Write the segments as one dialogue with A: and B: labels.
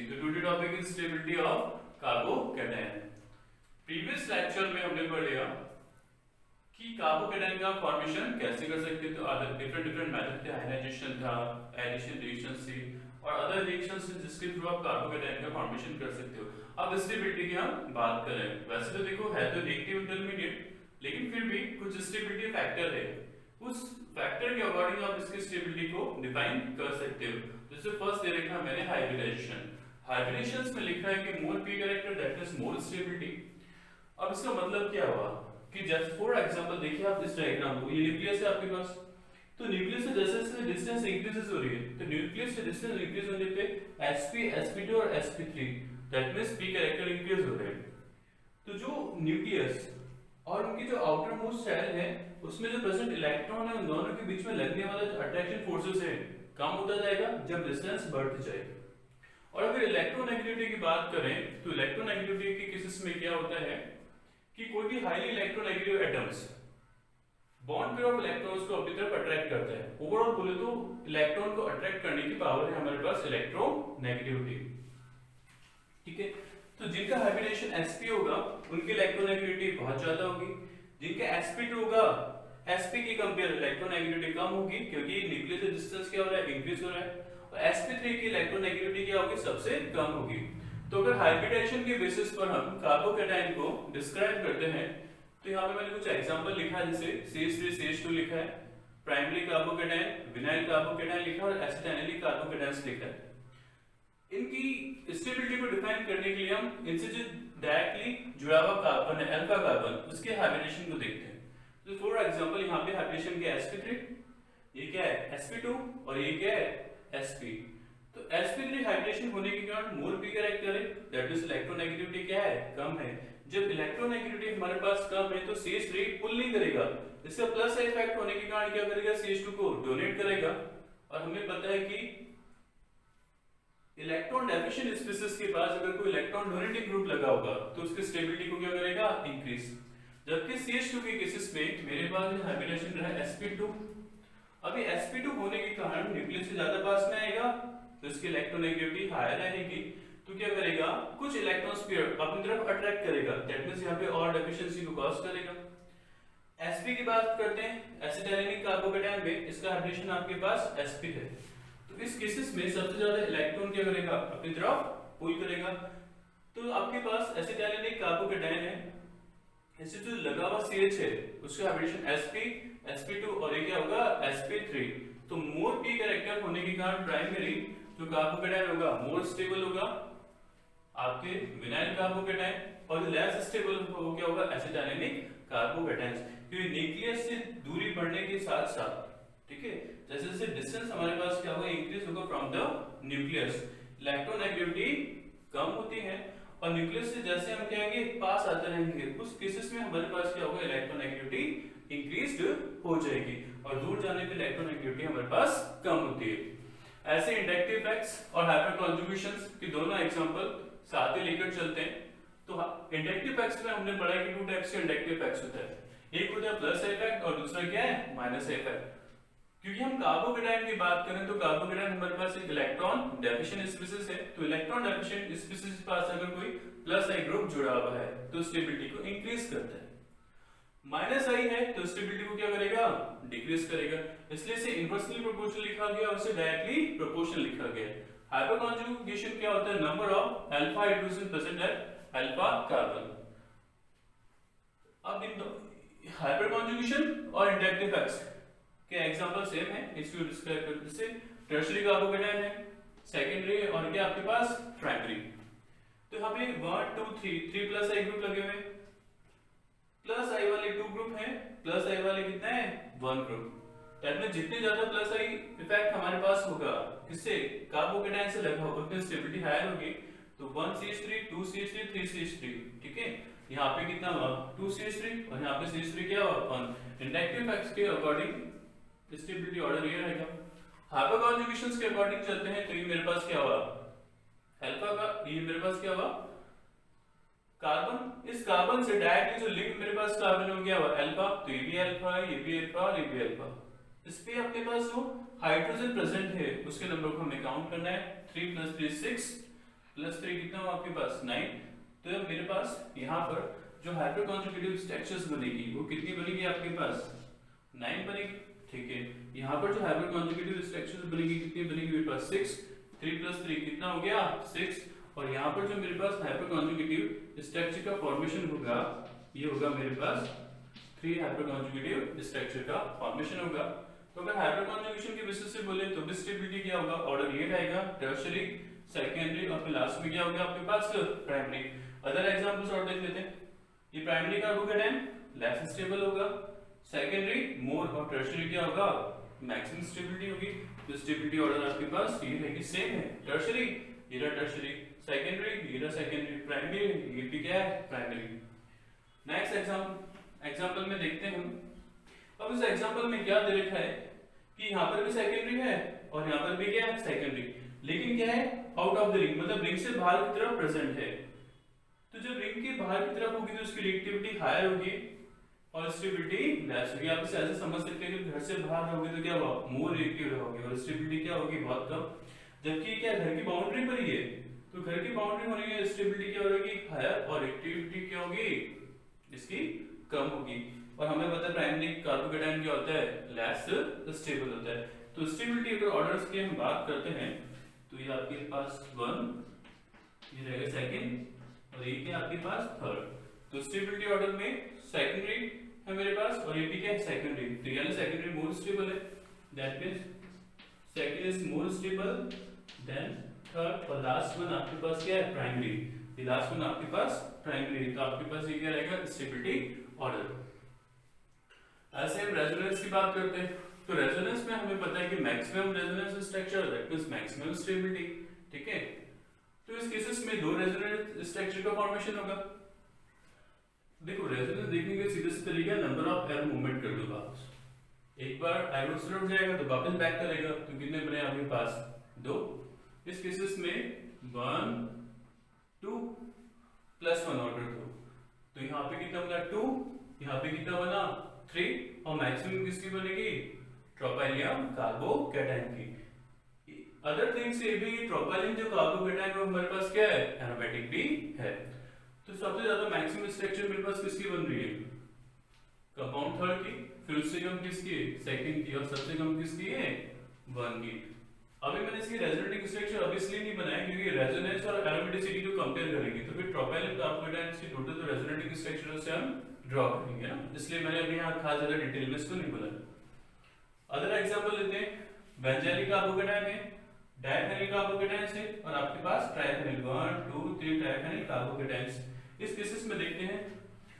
A: The today topic is stability of carbocation. Previous lecture में हमने पढ़ लिया कि कार्बोकेटाइन का फॉर्मेशन कैसे कर सकते हैं। तो डिफरेंट मेथड थे, आयनाइजेशन था, एडिशन रिएक्शन थी और अदर रिएक्शंस जिसके थ्रू आप कार्बोकेटाइन का फॉर्मेशन कर सकते हो। अब स्टेबिलिटी की हम बात करें, वैसे तो देखो है तो रिएक्टिव इंटरमीडिएट, लेकिन फिर भी कुछ स्टेबिलिटी फैक्टर है, उस फैक्टर के अकॉर्डिंग आप इसकी स्टेबिलिटी को डिफाइन कर सकते हो। जैसे फर्स्ट दे रखा मैंने हाइब्रिडाइजेशन। हाइब्रिडेशंस में लिखा है कि more p character that is more stability. अब इसका मतलब क्या हुआ कि जस्ट फॉर एग्जांपल देखिए आप इस डायग्राम को, ये न्यूक्लियस है आपके पास, तो न्यूक्लियस से जैसे जैसे डिस्टेंस इंक्रीजेस हो रही है तो न्यूक्लियस से डिस्टेंस इंक्रीज होने पे sp sp2 और sp3 that means p character increase हो रहे हैं। तो जो न्यूक्लियस और उनकी जो आउटर मोस्ट शेल है उसमें जो प्रेजेंट इलेक्ट्रॉन है उन दोनों के बीच में लगने वाला जो अट्रैक्शन फोर्सेस है कम होता जाएगा जब डिस्टेंस बढ़ती जाएगी। और अगर इलेक्ट्रोनेगेटिविटी की बात करें तो इलेक्ट्रोनेगेटिविटी के केसेस में क्या होता है कि कोई भी highly electronegative atoms bond pair of electrons को अपनी तरफ अट्रैक्ट करता है। ओवरऑल बोले तो इलेक्ट्रॉन को अट्रैक्ट करने की पावर है हमारे पास इलेक्ट्रोनेगेटिविटी, ठीक है। तो जिनका हाइब्रिडेशन sp होगा उनकी इलेक्ट्रोनेगेटिविटी बहुत ज्यादा होगी, जिनका sp2 होगा sp की कंपेयर इलेक्ट्रोनेगेटिविटी कम होगी क्योंकि न्यूक्लियस से डिस्टेंस क्या हो रहा है, इंक्रीज हो रहा है, और sp3 की इलेक्ट्रोनेगेटिविटी क्या होगी, सबसे कम होगी। तो अगर हाइब्रिडेशन के बेसिस पर हम कार्बोकेटाइन को डिस्क्राइब करते हैं तो यहाँ पे मैंने कुछ एग्जांपल लिखा है, जैसे CH3 CH2 लिखा है, प्राइमरी कार्बोकेटाइन, विनाइल कार्बोकेटाइन लिखा है और एसिटाइलिक कार्बोकेटाइन्स लिखा है। इनकी स्टेबिलिटी को डिफाइन करने के लिए हम इनसे जो डायरेक्टली जुड़ा हुआ कार्बन है अल्फा कार्बन, उसके हाइब्रिडेशन को देखते हैं। तो फॉर एग्जांपल यहाँ पे हाइब्रिडेशन क्या है sp3, ये क्या है sp2 और ये क्या है sp। तो sp3 हाइब्रिडेशन होने के कारण मोल p कैरेक्टर है दैट इज इलेक्ट्रोनेगेटिविटी क्या है, कम है। जब इलेक्ट्रोनेगेटिविटी हमारे पास कम है तो CH3 पुल नहीं करेगा, इसका प्लस इफेक्ट होने के कारण क्या करेगा, CH2 को डोनेट करेगा। और हमें पता है कि इलेक्ट्रॉन डेफिशिएंट स्पीशीज के पास अगर कोई इलेक्ट्रॉन डोनेटिंग ग्रुप लगा होगा तो उसकी स्टेबिलिटी को क्या करेगा, इंक्रीज। जबकि CH2 के केसेस में मेरे पास हाइब्रिडेशन रहा sp2। अभी sp2 होने के कारण न्यूक्लियस से ज्यादा पास में आएगा तो इसकी इलेक्ट्रोनेगेटिविटी हायर रहेगी, तो क्या करेगा, कुछ इलेक्ट्रॉन्स पेयर अपनी तरफ अट्रैक्ट करेगा, दैट मींस यहां पे और डेफिशिएंसी को कॉज करेगा। sp की बात करते हैं, एसिटाइलिक कार्बोकेटाइन में इसका हाइब्रिडेशन आपके पास sp है, तो इस केसेस में सबसे ज्यादा इलेक्ट्रॉन क्या करेगा, अपनी तरफ पुल करेगा। तो आपके पास एसिटाइलिक कार्बोकेटाइन है, इससे जो लगा हुआ CH है उसका हाइब्रिडेशन sp sp2 और ये क्या होगा sp3। तो मोर p कैरेक्टर होने के कारण प्राइमरी जो कार्बोकेटाइन होगा मोर स्टेबल होगा आपके विनाइल कार्बोकेटाइन, और लेस स्टेबल वो क्या होगा, एसिटाइलिक कार्बोकेटाइन्स। क्योंकि न्यूक्लियस से दूरी बढ़ने के साथ साथ, ठीक है, जैसे जैसे डिस्टेंस हमारे पास क्या होगा, इंक्रीज होगा फ्रॉम द न्यूक्लियस, इलेक्ट्रोनेगेटिविटी कम होती है और न्यूक्लियस से जैसे हम क्या कहेंगे पास आते रहेंगे उस केसेस में हमारे पास क्या होगा, इलेक्ट्रोनेगेटिविटी इंक्रीज्ड हो जाएगी और दूर जाने पे इलेक्ट्रोनेगेटिविटी हमारे पास कम होती है। ऐसे इंडक्टिव इफेक्ट्स और हाइपर कॉन्जुगेशंस की दोनों एग्जांपल साथ ही लेकर चलते हैं। तो इंडक्टिव इफेक्ट्स में हमने पढ़ा कि 2 टाइप्स के इंडक्टिव इफेक्ट्स होते हैं, एक होता है प्लस इफेक्ट और दूसरा क्या है, माइनस इफेक्ट। क्योंकि हम कार्बोकेटाइन की बात करें तो कार्बोकेटाइन हमारे पास एक इलेक्ट्रॉन डेफिशिएंट स्पीशीज है, तो इलेक्ट्रॉन डेफिशिएंट स्पीशीज के पास अगर कोई प्लस आई ग्रुप जुड़ा हुआ है तो स्टेबिलिटी को इंक्रीज करता है, माइनस आई है तो स्टेबिलिटी को क्या करेगा, डिक्रीज करेगा। इसलिए इसे इनवर्सली प्रोपोर्शनल लिखा गया और इसे डायरेक्टली प्रोपोर्शनल लिखा गया। हाइपर कॉन्जुगेशन क्या होता है, number of alpha hydrogen present at alpha carbon. अब इन हाइपर कॉन्जुगेशन और इंडक्टिव इफेक्ट्स के एग्जांपल सेम है, इसको डिस्क्राइब करते हैं। टर्शियरी कार्बोकेटाइन है, सेकेंडरी और क्या आपके पास प्राइमरी। तो यहाँ पे 1 2 3 प्लस आई ग्रुप लगे हुए, प्लस आई वाले 2 ग्रुप हैं, प्लस आई वाले कितने हैं, 1 ग्रुप। दैट मींस जितने ज्यादा प्लस आई इफेक्ट हमारे पास होगा किससे, कार्बोकेटाइन से लगा होगा, उतनी स्टेबिलिटी हायर होगी। तो 1CH3 2CH3 3CH3, ठीक है, यहाँ पे कितना हुआ 2CH3 और यहाँ पे CH3 क्या हुआ 1। इंडक्टिव इफेक्ट्स के अकॉर्डिंग स्टेबिलिटी ऑर्डर ये रहेगा। हाइपर कॉन्जुगेशंस के अकॉर्डिंग चलते हैं तो ये मेरे पास क्या हुआ अल्फा का, ये मेरे पास क्या हुआ कार्बन, इस कार्बन से डायरेक्टली जो लिंक मेरे पास कार्बन हो गया हुआ अल्फा, तो ये भी अल्फा है, ये भी अल्फा और ये भी अल्फा। इस पे अपने पास जो हाइड्रोजन प्रेजेंट है उसके नंबर को हमें काउंट करना है, 3 + 3 6 प्लस 3 कितना हुआ आपके पास 9। तो मेरे पास यहाँ पर जो हाइपर कॉन्जुगेटिव स्ट्रक्चर्स बनेगी वो कितनी बनेगी आपके पास 9 बनेगी, ठीक है। यहाँ पर जो हाइपर कॉन्जुगेटिव स्ट्रक्चर्स बनेगी कितनी बनेगी मेरे पास 6, 3 + 3 कितना हो गया 6। और यहाँ पर जो मेरे पास हाइपर कॉन्जुगेटिव स्ट्रक्चर का फॉर्मेशन होगा ये होगा मेरे पास 3 हाइपर कॉन्जुगेटिव स्ट्रक्चर का फॉर्मेशन होगा। तो अगर हाइपर कॉन्जुगेशन के बेसिस से बोले तो स्टेबिलिटी क्या होगा, ऑर्डर 8 आएगा, टर्शियरी, सेकेंडरी और फिर लास्ट में क्या होगा आपके पास प्राइमरी। अदर एग्जांपल्स और देख लेते हैं। ये प्राइमरी कार्बोकेटायन लेस स्टेबल होगा, सेकेंडरी मोर और टर्शियरी क्या होगा मैक्सिमम स्टेबिलिटी होगी। तो स्टेबिलिटी ऑर्डर आपके पास ये रहेगी सेम है, टर्शियरी ये रहा टर्शियरी, सेकेंडरी ये रहा सेकेंडरी, प्राइमरी ये भी क्या है प्राइमरी। नेक्स्ट एग्जांपल में देखते हैं हम। अब इस एग्जांपल में क्या दे रखा है कि यहाँ पर भी सेकेंडरी है और यहाँ पर भी क्या है सेकेंडरी, लेकिन क्या है आउट ऑफ द रिंग, मतलब रिंग से बाहर की तरफ प्रेजेंट है। तो जब रिंग के बाहर की तरफ होगी तो उसकी रिएक्टिविटी हायर होगी और स्टेबिलिटी लेस होगी। आप इसे ऐसे समझ सकते हैं कि घर से बाहर रहोगे तो क्या होगा मोर रिएक्टिव रहोगे और स्टेबिलिटी क्या होगी बहुत कम। जबकि क्या घर की बाउंड्री पर ही है तो घर की बाउंड्री होने की स्टेबिलिटी क्या होगी हायर और रिएक्टिविटी क्या होगी इसकी कम होगी। और हमें पता है प्राइमरी कार्बोकेटायन क्या होता है लेस स्टेबल होता है। तो स्टेबिलिटी अगर ऑर्डर्स की हम बात करते हैं तो ये आपके पास 1 ये रहेगा सेकंड और ये क्या आपके पास थर्ड। तो स्टेबिलिटी ऑर्डर में सेकेंडरी है मेरे पास और ये भी क्या है सेकेंडरी। तो यानी सेकेंडरी मोर स्टेबल है, that means second is more stable then third और लास्ट वन आपके पास क्या है प्राइमरी। ये लास्ट वन आपके पास प्राइमरी, तो आपके पास ये क्या रहेगा स्टेबिलिटी ऑर्डर। ऐसे हम रेजोनेंस की बात करते हैं तो रेजोनेंस में हमें पता है कि maximum resonance structure that means maximum stability, ठीक है। तो इस केसेस में दो रेजोनेंस स्ट्रक्चर का फॉर्मेशन होगा। देखो रेजोनेंस देखने का सीधा सा तरीका नंबर ऑफ एरो मूवमेंट कर दो वापस, एक बार एरो से उठ जाएगा तो वापस बैक करेगा तो कितने बने आपके पास 2। इस केसेस में 1 2 +1 और कर दो तो यहाँ पे कितना बना 2, यहाँ पे कितना बना 3 और मैक्सिमम किसकी बनेगी ट्रोपाइलियम कार्बोकेटायन की। अदर थिंग्स ये भी ट्रोपाइलियम जो कार्बोकेटायन वो हमारे पास क्या है एरोमेटिक भी है। तो सबसे ज्यादा मैक्सिमम स्ट्रक्चर मेरे पास किसकी बन रही है कंपाउंड थर्ड की, फिर उससे कम किसकी सेकंड की और सबसे कम किसकी है 1 की। अभी मैंने इसकी रेजोनेटिंग स्ट्रक्चर अभी इसलिए नहीं बनाया क्योंकि रेजोनेंस और एरोमेटिसिटी को कंपेयर करेंगे तो फिर ट्रोपाइलियम कार्बोकेटायन की टोटल तो रेजोनेटिंग स्ट्रक्चर से हम ड्रॉ करेंगे ना, इसलिए मैंने अभी यहाँ खास ज्यादा डिटेल में इसको नहीं बोला। अदर एग्जांपल लेते हैं। बेंजाइलिक कार्बोकेटायन है, डाइफेनिल कार्बोकेटायन है और आपके पास ट्राइफेनिल 1 2 3 ट्राइफेनिल कार्बोकेटायन। इस केसेस में देखते हैं।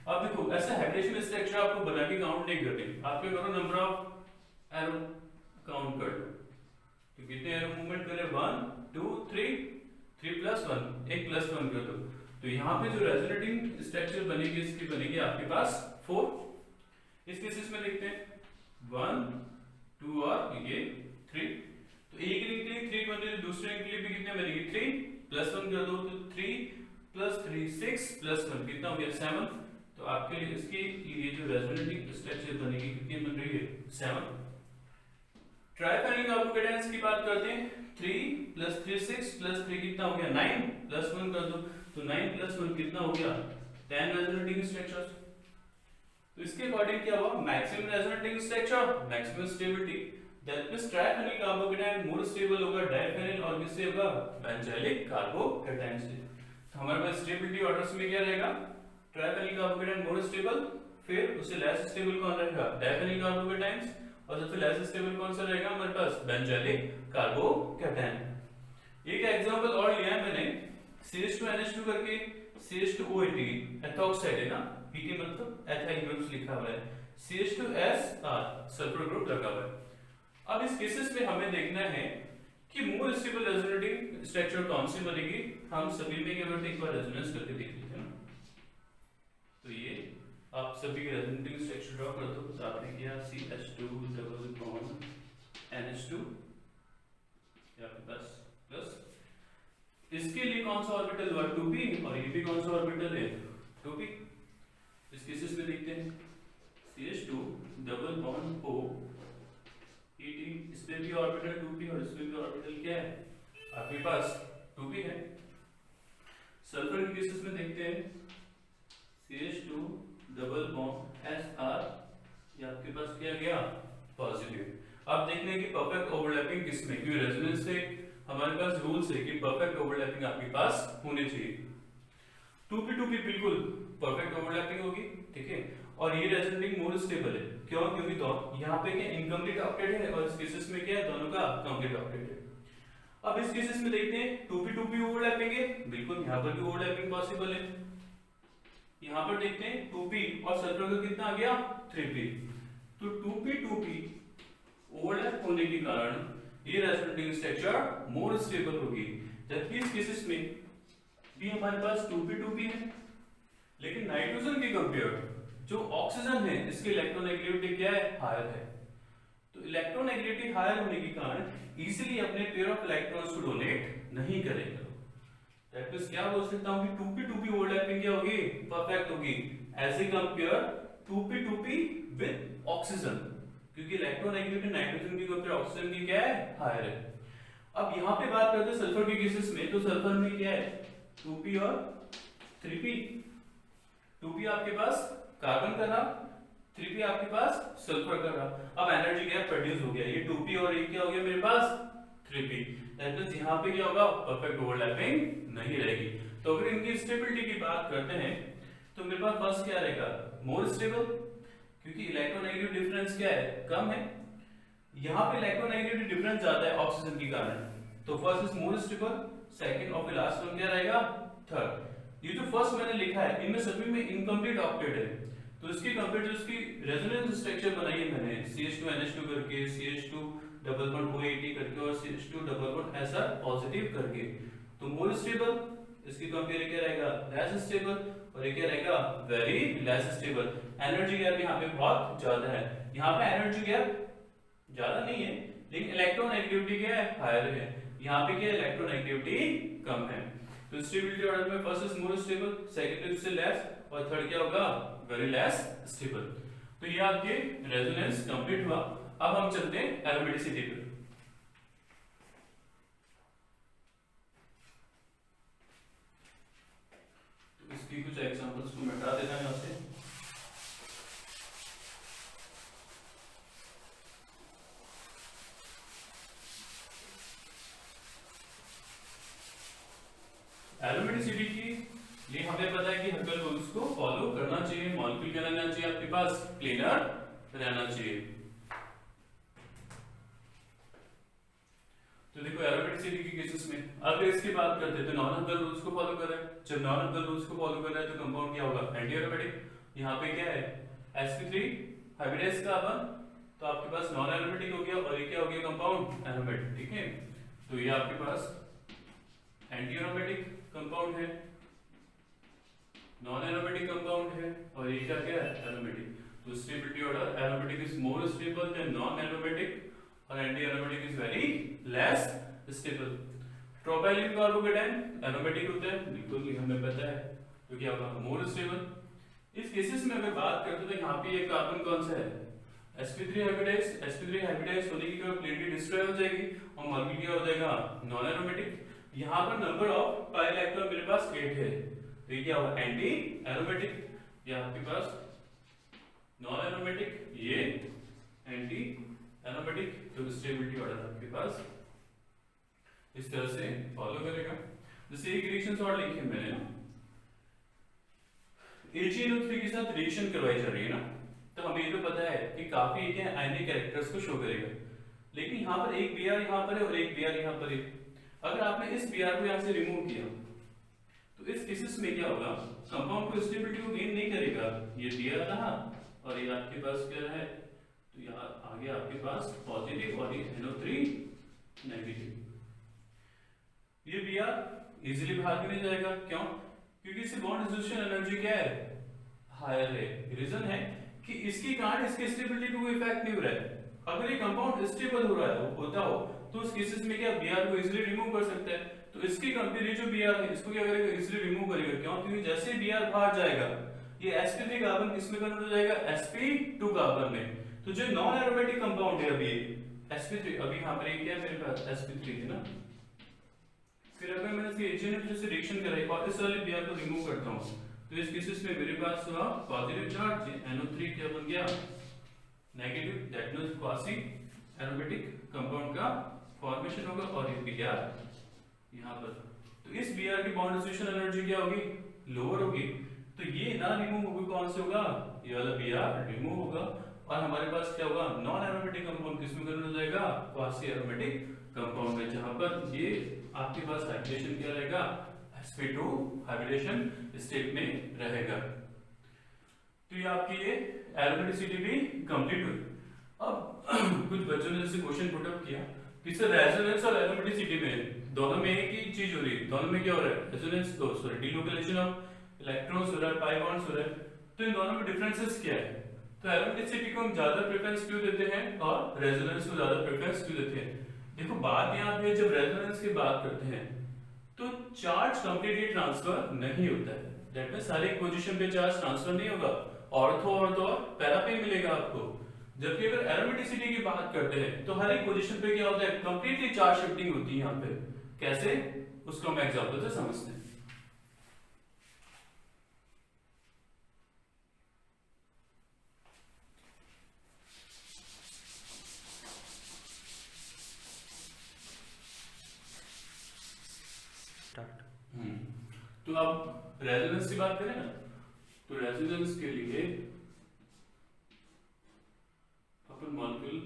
A: अब देखो ऐसा हाइड्रेशन स्ट्रक्चर आपको बना के काउंट नहीं करते, आप क्या करो नंबर ऑफ एरो काउंट कर लो तो कितने एरो मूवमेंट करे 1 2 3 3 + 1 एक +1 कर दो तो यहाँ पे जो रेजोनेटिंग स्ट्रक्चर बनेगी इसकी बनेगी आपके पास 4। इस केसेस में देखते हैं 1 2 और ये 3। तो एक रिंग के लिए 3 बन रही है, दूसरे रिंग के लिए भी कितने बनेगी 3 +1 कर दो तो 3 + 3 6 +1 कितना हो गया 7। तो आपके इसकी ये जो रेजोनेटिंग स्ट्रक्चर बनेगी कितनी बन रही है 7। ट्राइफेनिल कार्बोकेटायन की बात करते हैं 3 + 3 6 + 3 कितना हो गया 9 +1 कर दो तो 9 + 1 कितना हो गया 10 रेजोनेटिंग स्ट्रक्चर्स। तो इसके अकॉर्डिंग क्या हुआ maximum resonating structure maximum stability that means triphenyl carbocation more stable होगा डाइफेनिल और किससे होगा बेंजाइलिक कार्बोकेटायन से। तो हमारे पास स्टेबिलिटी ऑर्डर्स में क्या रहेगा ट्राइफेनिल कार्बोकेटायन मोर स्टेबल, फिर उससे लेस स्टेबल कौन रहेगा डाइफेनिल कार्बोकेटायन और सबसे लेस स्टेबल कौन सा रहेगा हमारे पास बेंजाइलिक कार्बोकेटायन। एक एग्जांपल और लिया है मैंने CH2NH2 करके CH2OET एथॉक्साइड है ना, ET मतलब एथाइल ग्रुप्स लिखा हुआ है, CH2SR सल्फर ग्रुप लगा हुआ है। अब इस केसेस में हमें देखना है कि मोर स्टेबल रेजोनेटिंग स्ट्रक्चर कौन सी बनेगी। हम सभी में केवल एक बार रेजोनेंस करके देख लेते हैं ना। तो ये आप सभी के रेजोनेटिंग स्ट्रक्चर ड्रॉ कर दो तो आपने किया CH2 डबल बॉन्ड NH2 आपके पास प्लस इसके लिए कौन सा ऑर्बिटल हुआ 2p और ये भी कौन सा ऑर्बिटल है 2p। इस केसेस में देखते हैं CH2 double bond O ET इसमें भी ऑर्बिटल 2p और इसमें भी ऑर्बिटल क्या है आपके पास 2p है। सल्फर के केसेस में देखते हैं CH2 डबल बॉन्ड SR, ये आपके पास क्या गया पॉजिटिव। अब देखने की परफेक्ट ओवरलैपिंग किसमें, क्योंकि रेजोनेंस से हमारे पास रूल्स है कि परफेक्ट ओवरलैपिंग आपके पास होनी चाहिए। 2p2p बिल्कुल परफेक्ट ओवरलैपिंग होगी, ठीक है। और ये रेजोनेटिंग मोर स्टेबल है, क्यों? क्योंकि तो यहाँ पे क्या इनकम्प्लीट ऑक्टेट है और इस केसेस में क्या है दोनों का कंप्लीट ऑक्टेट है। अब इस केसेस में देखते हैं 2p2p ओवरलैपिंग है, बिल्कुल यहाँ पर भी ओवरलैपिंग पॉसिबल है। यहाँ पर देखते हैं 2p और सल्फर का कितना आ गया 3p, तो 2p2p ओवरलैप होने के कारण ये रेजोनेटिंग स्ट्रक्चर मोर स्टेबल होगी, जबकि इस केसेस में भी हमारे पास 2p2p है, लेकिन नाइट्रोजन के कंपेयर जो ऑक्सीजन है इसकी इलेक्ट्रोनेगेटिविटी क्या है हायर है। तो इलेक्ट्रोनेगेटिविटी हायर होने के कारण इजीली अपने पेयर ऑफ इलेक्ट्रॉन्स को डोनेट नहीं करेगा। दैट मींस क्या बोल सकता हूं कि 2p2p ओवरलैपिंग क्या होगी परफेक्ट होगी as a compare 2p2p with oxygen, क्योंकि इलेक्ट्रोनेगेटिविटी नाइट्रोजन की कंपेयर ऑक्सीजन की क्या है हायर है। अब यहां पे बात करते हैं सल्फर के केसेस में, तो सल्फर में क्या है 2p और 3p, 2p आपके पास कार्बन का रहा, 3p आपके पास सल्फर का रहा। अब एनर्जी गैप प्रोड्यूस हो गया, ये 2p और ये क्या हो गया मेरे पास 3p, दैट मींस यहां पे क्या होगा परफेक्ट ओवरलैपिंग नहीं रहेगी। तो अगर इनकी स्टेबिलिटी की बात करते हैं तो मेरे पास फर्स्ट क्या रहेगा मोर स्टेबल, क्योंकि इलेक्ट्रोनेगेटिव डिफरेंस क्या है कम है, यहां पे इलेक्ट्रोनेगेटिव डिफरेंस ज्यादा है ऑक्सीजन के कारण, तो first is more stable, second और फिर लास्ट वन क्या रहेगा थर्ड। ये जो फर्स्ट मैंने लिखा है इनमें सभी में इनकम्प्लीट ऑक्टेट है, तो इसकी कंपेयर जो इसकी रेजोनेंस स्ट्रक्चर बनाई है मैंने CH2NH2 करके, CH2 डबल बॉन्ड OAT करके और CH2 double bond SR positive करके, तो मोर स्टेबल, इसकी कंपेयर क्या रहेगा लेस स्टेबल, और ये क्या रहेगा very less stable. Energy gap यहाँ पे बहुत ज्यादा है, यहाँ पे एनर्जी गैप ज्यादा नहीं है लेकिन इलेक्ट्रोनेगेटिविटी क्या है हायर है, यहाँ पे क्या इलेक्ट्रोनेगेटिविटी कम है। तो स्टेबिलिटी ऑर्डर में first is more stable, second is less और थर्ड क्या होगा वेरी लेस स्टेबल। तो ये आपके रेजोनेंस कंप्लीट हुआ। अब हम चलते हैं एरोमेटिसिटी पे। तो इसकी कुछ एग्जांपल्स को मिटा देना है यहां से। एरोमेटिसिटी की लिए हमें पता है कि हकल रूल्स को फॉलो करना चाहिए, मॉलिक्यूल क्या रहना चाहिए आपके पास प्लेनर रहना चाहिए। तो देखो एरोमेटिसिटी के केसेस में अगर इसकी बात करते हैं तो नॉन हकल रूल्स को फॉलो कर रहा है, जब नॉन हकल रूल्स को फॉलो कर रहा है तो कंपाउंड क्या होगा एंटी एरोमेटिक। यहाँ पे क्या है sp3 हाइब्रिडाइज्ड कार्बन, तो आपके पास नॉन एरोमेटिक हो गया और ये क्या हो गया कंपाउंड एरोमेटिक, ठीक है। तो ये आपके पास एंटी एरोमेटिक कंपाउंड है, नॉन एरोमेटिक कंपाउंड है और ये क्या है एरोमेटिक। तो stability order aromatic is more stable than non aromatic और anti aromatic is very less stable. Propylene carbocation aromatic होता है, बिल्कुल ये हमें पता है, तो क्या होगा मोर स्टेबल। इस केसेस में अगर बात करते तो यहाँ पे ये कार्बन कौन सा है sp3 हाइब्रिडाइज्ड, sp3 हाइब्रिडाइज्ड होने की प्लेनली डिस्ट्रॉय हो जाएगी और मॉलिक्यूल क्या हो जाएगा नॉन एरोमेटिक। यहाँ पर नंबर ऑफ पाई इलेक्ट्रॉन मेरे पास 8 है, तो ये क्या होगा एंटी एरोमेटिक, ये आपके पास नॉन एरोमेटिक, ये एंटी एरोमेटिक। तो स्टेबिलिटी ऑर्डर आपके पास इस तरह से फॉलो करेगा। जैसे एक रिएक्शन और लिखे मैंने AgNO3 के साथ रिएक्शन करवाई जा रही है ना, तो हमें ये तो पता है कि काफी क्या आयनिक कैरेक्टर्स को शो करेगा, लेकिन यहाँ पर एक Br यहाँ पर है और एक Br यहाँ पर है। अगर आपने इस Br को यहाँ से रिमूव किया तो इस केसेस में क्या होगा कंपाउंड को स्टेबिलिटी को गेन नहीं करेगा, ये Br रहा और ये आपके पास क्या है, तो यहाँ आगे आपके पास पॉजिटिव और ये NO3 नेगेटिव। ये Br इजीली बाहर नहीं जाएगा, क्यों? क्योंकि इससे बॉन्ड डिसोसिएशन एनर्जी क्या है हायर है। रीजन है कि इसके कारण इसके स्टेबिलिटी पे कोई इफेक्ट नहीं हो रहा है। अगर ये कंपाउंड स्टेबल हो रहा है होता हो तो उस केसेस में क्या Br को इजीली रिमूव कर सकता है। तो इसके कंपेयर जो Br है इसको क्या करेगा इजीली रिमूव करेगा, क्यों? क्योंकि जैसे Br बाहर जाएगा ये sp3 कार्बन किसमें कन्वर्ट हो जाएगा sp2 कार्बन में। तो जो नॉन एरोमेटिक कंपाउंड है अभी sp3, अभी यहां पर ये क्या है मेरे पास sp3 है ना, फिर अगर मैंने इसकी HNO2 से रिएक्शन कराई और इस वाले Br को रिमूव करता हूँ तो इस केसेस में मेरे पास हुआ पॉजिटिव चार्ज, NO3 क्या बन गया negative, that means quasi aromatic compound का फॉर्मेशन होगा और ये Br यहाँ पर। तो इस Br की बॉन्ड डिस्ट्रीब्यूशन एनर्जी क्या होगी, लोअर होगी। तो ये ना रिमूव होगा, कौन से होगा, ये वाला Br रिमूव होगा और हमारे पास क्या होगा, नॉन एरोमेटिक कंपाउंड किसमें कन्वर्ट हो जाएगा, क्वासी एरोमेटिक कंपाउंड में, जहां पर ये आपके पास हाइब्रिडेशन क्या रहेगा, sp2 हाइब्रिडेशन स्टेट में रहेगा। तो ये आपकी ये एरोमेटिसिटी भी कंप्लीट हुई। अब कुछ बच्चों ने जैसे क्वेश्चन पुट अप किया कि सर रेजोनेंस और एरोमेटिसिटी में दोनों में एक ही चीज हो रही है, दोनों में क्या हो रहा है, रेजोनेंस सॉरी डिलोकेलेशन ऑफ इलेक्ट्रॉन्स हो रहा है, पाई बॉन्ड्स हो रहा है। तो इन दोनों में डिफरेंसेस क्या है, तो एरोमेटिसिटी को हम ज्यादा प्रेफरेंस क्यों देते हैं और रेजोनेंस को ज्यादा प्रेफरेंस क्यों देते हैं। देखो बात यहाँ पे जब रेजोनेंस की बात करते हैं तो चार्ज कंप्लीटली ट्रांसफर नहीं होता है, दैट मींस हर एक पोजीशन पे चार्ज ट्रांसफर नहीं होगा, ऑर्थो और पैरा पे मिलेगा आपको। जबकि अगर एरोमेटिसिटी की बात करते हैं तो हर एक पोजीशन पे क्या होता है, कंप्लीटली चार्ज शिफ्टिंग होती है यहाँ पे। कैसे, उसको हम एग्जांपल से समझते हैं। तो अब रेजोनेंस की बात करें ना, तो रेजोनेंस के लिए अपन मॉलिक्यूल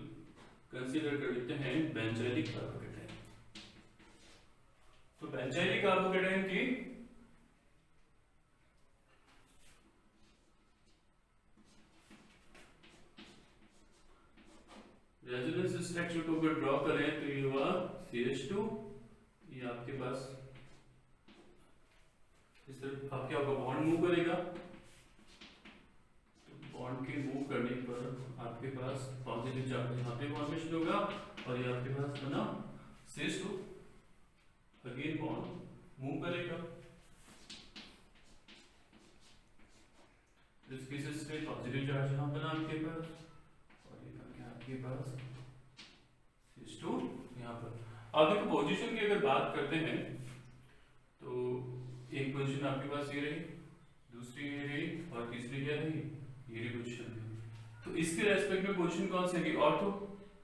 A: कंसीडर कर लेते हैं बेंजाइलिक कार्बोकेटाइन। तो बेंजाइलिक कार्बोकेटाइन की रेजोनेंस स्ट्रक्चर को अगर ड्रॉ करें तो ये हुआ CH2, ये आपके पास इस तरफ आप क्या होगा, बॉन्ड मूव करेगा, तो बॉन्ड के मूव करने पर आपके पास पॉजिटिव चार्ज यहाँ पे फॉर्मेशन होगा और ये आपके पास बना CH2, अगेन बॉन्ड मूव करेगा, इस केसेस पे पॉजिटिव चार्ज यहाँ बना आपके पास और ये बन गया आपके पास CH2 यहाँ पर। अब देखो पोजीशन की अगर बात करते हैं तो एक पोजीशन आपके पास ये रही, दूसरी ये रही और तीसरी क्या रही, ये रही पोजीशन। तो इसके रेस्पेक्ट में पोजीशन कौन सी गई, ऑर्थो,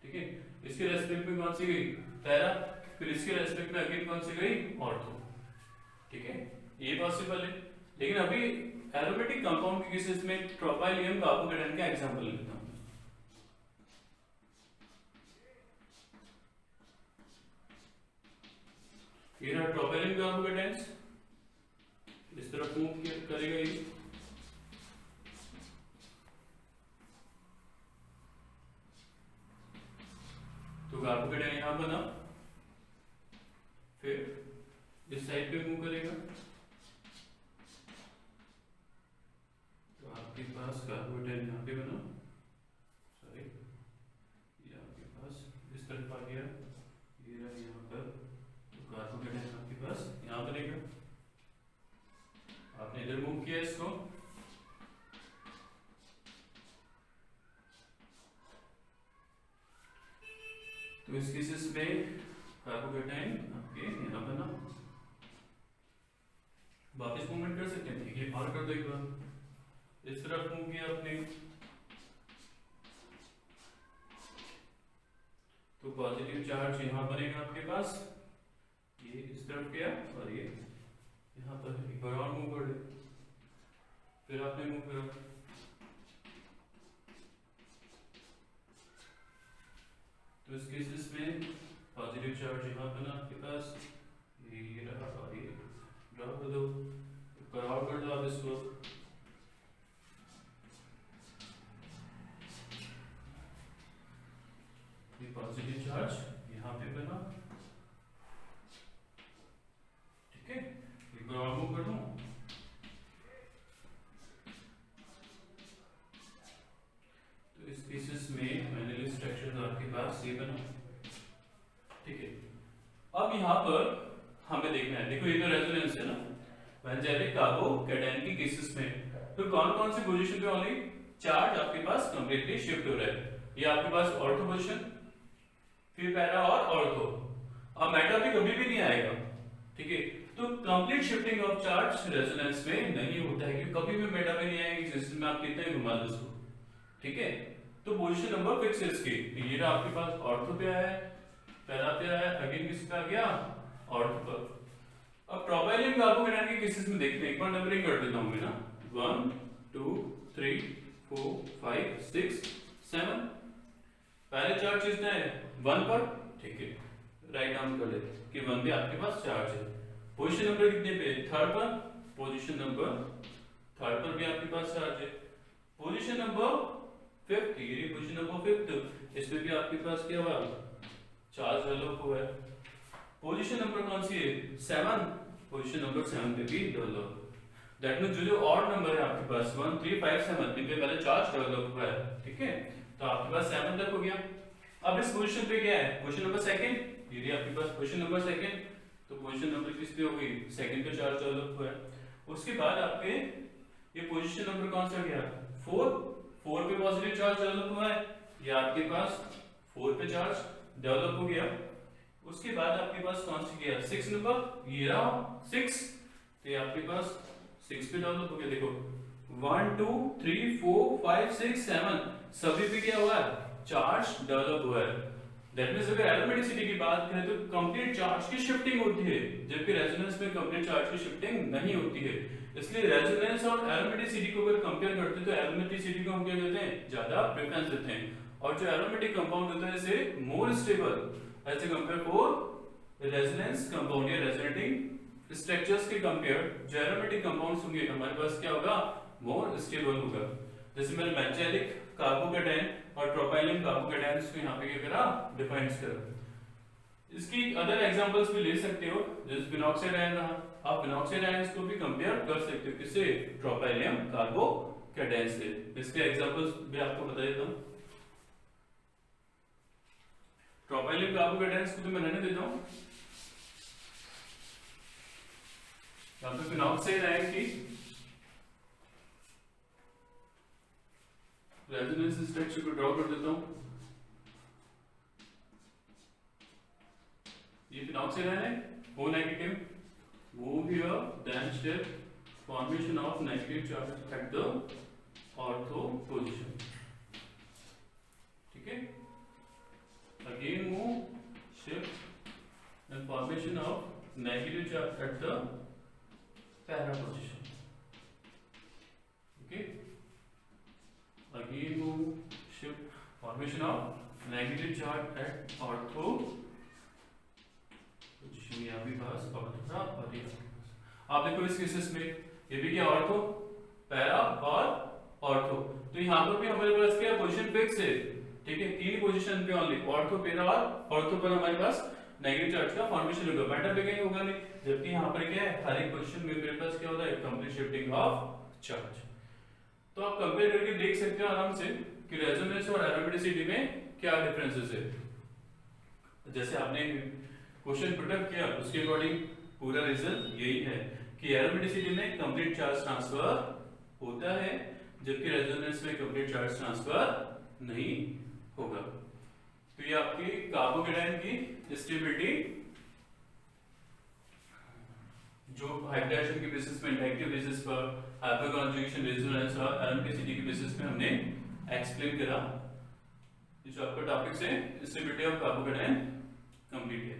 A: ठीक है, इसके रेस्पेक्ट में कौन सी गई, पैरा, फिर इसके रेस्पेक्ट में अगेन कौन सी गई, ऑर्थो, ठीक है, ये पॉसिबल है। लेकिन अभी एरोमेटिक कंपाउंड के केसेस में ट्रोपाइलियम कार्बोकेटाइन का एग्जांपल लेता हूं। ये रहा ट्रोपाइलियम कार्बोकेटाइन, इस तरफ मूव करेगा ये, तो कार्बोकेटाइन यहां बना, फिर इस साइड पे मूव करेगा तो आपके पास कार्बोकेटाइन यहां पे बना, सॉरी ये आपके पास इस तरफ आ गया, ये रहा यहां पर, तो कार्बोकेटाइन आपके पास यहां बनेगा, आपने इधर मूव किया इसको, तो इस केसेस में कार्बोकेटाइन आपके यहाँ बना, वापस मूवमेंट कर सकते हैं, ठीक है, और कर दो एक बार, इस तरफ मूव किया आपने तो पॉजिटिव चार्ज यहाँ बनेगा आपके पास, ये इस तरफ गया और ये यहाँ पर एक बार और मूव कर दे, फिर आपने मूव करा, तो इस केसेस में पॉजिटिव चार्ज यहाँ बना आपके पास, ये रहा और ये ड्रॉ कर दो, एक बार और कर दो आप इसको, ये पॉजिटिव चार्ज यहाँ पे बना, ठीक है, एक बार और मूव कर दूं, तो इस केसेस में फाइनली स्ट्रक्चर आपके पास ये बना, ठीक है। अब यहाँ पर हमें देखना है, देखो ये तो रेजोनेंस है ना बेंजाइलिक कार्बोकेटाइन की केसेस में, तो कौन कौन सी पोजीशन पे ओनली चार्ज आपके पास कंप्लीटली शिफ्ट हो रहा है, ये आपके पास ऑर्थो पोजीशन, फिर पैरा और ऑर्थो, अब मेटा भी कभी भी नहीं आएगा, ठीक है। तो complete shifting of charge resonance में नहीं होता है, क्योंकि कभी भी मेटा में नहीं आएगी सिस्टम में, आप कितना ही घुमा दो उसको, ठीक है। तो पोजीशन नंबर फिक्स है इसकी, ये रहा आपके पास ऑर्थो पे आया है, पहला पे आया, अगेन किस पे आ गया, ऑर्थो पर। अब प्रोपाइलिन कार्बोकेटायन के केसेस में देखते हैं, एक बार नंबरिंग कर देता हूं मैं ना, 1 2 3 4 5 6 7। पहले चार्ज कितना है 1 पर, ठीक है, राइट डाउन कर लेते हैं कि 1 पे आपके पास चार्ज है। पोजीशन नंबर कितने पे, थर्ड पर, पोजीशन नंबर थर्ड पर भी आपके पास चार्ज है। पोजीशन नंबर फिफ्थ, ये पोजीशन नंबर फिफ्थ, इसमें भी आपके पास क्या हुआ, चार्ज डेवलप हुआ है। पोजीशन नंबर कौन सी है 7, पोजीशन नंबर 7 पे भी डेवलप, दैट मींस जो ऑड नंबर है आपके पास 1 3 5 7 इन पे पहले चार्ज डेवलप हुआ है, ठीक है। तो आपके पास 7 तक हो गया। अब इस पोजीशन पे क्या है, पोजीशन नंबर सेकंड, ये आपके पास पोजीशन नंबर सेकंड, तो पोजीशन नंबर किस पे हो गई, सेकंड पे चार्ज डेवलप हुआ है। उसके बाद आपके ये पोजीशन नंबर कौन सा गया 4, 4 पे पॉजिटिव चार्ज डेवलप हुआ है, ये आपके पास 4 पे चार्ज डेवलप हो गया। उसके बाद आपके पास कौन सी गया 6 नंबर, ये रहा 6, तो ये आपके पास 6 पे डेवलप हो गया। देखो 1 2 3 4 5 6 7 सभी पे क्या हुआ है, चार्ज डेवलप हुआ है। दैट मींस अगर एरोमेटिसिटी की बात करें तो कंप्लीट चार्ज की शिफ्टिंग होती है, जबकि रेजोनेंस में कंप्लीट चार्ज की शिफ्टिंग नहीं होती है। इसलिए रेजोनेंस और एरोमेटिसिटी को अगर कंपेयर करते हैं तो एरोमेटिसिटी को हम क्या कहते हैं, ज्यादा प्रेफरेंस देते हैं, और जो एरोमेटिक कंपाउंड होता है इसे more stable as compare for resonance compound या रेजोनेटिंग स्ट्रक्चर्स के कंपेयर जो एरोमेटिक कंपाउंड्स होंगे हमारे पास क्या होगा, मोर स्टेबल होगा। जैसे मैंने मैंजेलिक कार्बोकेटायन और प्रोपाइलिन कार्बोकेटायंस को यहाँ पे क्या करा, डिफाइन करा। इसकी अदर एग्जांपल्स भी ले सकते हो, जैसे फिनॉक्साइड आयन रहा, आप फिनॉक्साइड आयंस को भी कंपेयर कर सकते हो किससे, प्रोपाइलियम कार्बोकेटायन से। इसके एग्जांपल्स भी आपको बता देता हूँ। प्रोपाइलियम कार्बोकेटायंस को तो मैं रहने देता हूँ, यहाँ पे फिनॉक्साइड आयन की रेजोनेंस स्ट्रक्चर को ड्रॉ कर देता हूं। ये फिनॉक्साइड है O negative, move here then step formation of negative charge at the ortho position, ठीक है। again move shift and formation of negative charge at the para position, okay। again move shift formation of negative charge at ortho position, यहाँ भी पास ortho था और ये आप देखो इस केसेस में ये भी क्या ऑर्थो, पैरा और ऑर्थो, तो यहाँ पर भी हमारे पास क्या पोजीशन फिक्स है, ठीक है। तीन पोजीशन पे ओनली ऑर्थो, पैरा और ऑर्थो पर हमारे पास नेगेटिव चार्ज का फॉर्मेशन होगा, मेटल पे कहीं होगा नहीं, जबकि यहाँ पर क्या है हर एक पोजीशन में मेरे पास क्या होता है, कंप्लीट शिफ्टिंग ऑफ चार्ज। तो आप कंपेयर करके देख सकते हो आराम से कि रेजोनेंस और एरोमेटिसिटी में क्या डिफरेंसेस है। जैसे आपने क्वेश्चन पुटअप किया उसके अकॉर्डिंग पूरा रिजल्ट यही है कि एरोमेटिसिटी में कंप्लीट चार्ज ट्रांसफर होता है, जबकि रेजोनेंस में कंप्लीट चार्ज ट्रांसफर नहीं होगा। तो ये आपकी कार्बोकेटायन की स्टेबिलिटी जो हाइब्रिडाइजेशन के बेसिस पे, इंडक्टिव बेसिस पर, हाइपर कॉन्जुगेशन, रेजोनेंस और एरोमेटिसिटी के बेसिस पे हमने एक्सप्लेन करा। ये जो आपका टॉपिक्स है स्टेबिलिटी ऑफ कार्बोकेटायन कंप्लीट है।